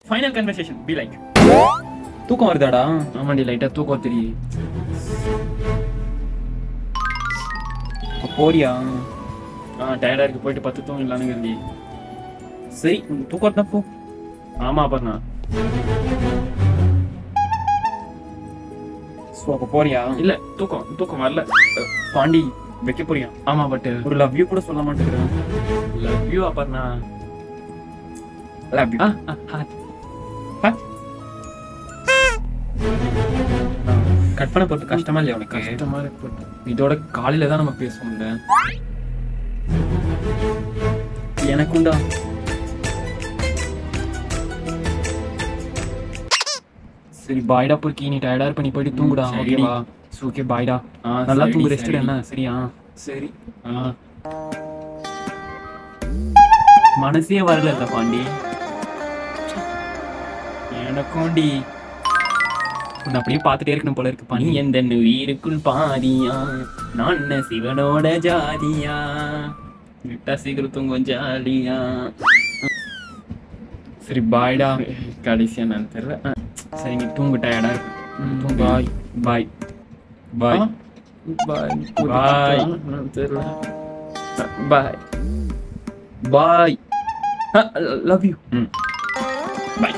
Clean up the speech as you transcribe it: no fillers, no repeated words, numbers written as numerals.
Final conversation be like. தூக்கம் வருதாடா? ஆமாண்டி, லைட்டா தூக்கம் தெரியுது. போறியா? டயர்டா இருக்கு, போயிட்டு 10 தூங்கலான்னு. சரி, தூக்கம் தான் போ. ஆமா அப்பண்ணா. அப்ப போறியா? இல்ல, தூக்கம் வரல. பாண்டி வைக்க போறியா? ஆமா, பட் ஒரு லவ் யூ கூட சொல்ல மாட்டேங்கிறேன். லவ் யூ அப்பண்ணா. Love you. கட் பண்ண போறது கஷ்டமா இல்லையா உனக்கு? கஷ்டமா இருக்கு. இதோட காலையில தான் நம்ம பேசுவோம்ல. எனக்குண்டா. சரி பாய்டா, போய் நீ டயர்டா இருப்ப, நீ போயிட்டு தூங்குடா. ஓகேவா? ஓகே பாய்டா. நல்லா தூங்கு, ரெஸ்ட் எடு. என்ன சரியா? சரி. மனசே வரல பாண்டி. எனக்கும்டி. உன்னை அப்படியே பார்த்துட்டே இருக்கணும் போல இருக்கு. நீ எந்த உயிருக்குள் பாதியா, நான் என்ன சிவனோட ஜாதியா, விட்டா சீக்கிரம் தூங்கும் ஜாலியா. சரி பாய்டா. கடைசியா நான் தெரியல. சரி நீ தூங்கு, டயர்டா இருக்கு. பாய் பாய் பாய் பாய் பாய். தெரியல. Bye bye. Love you. Bye.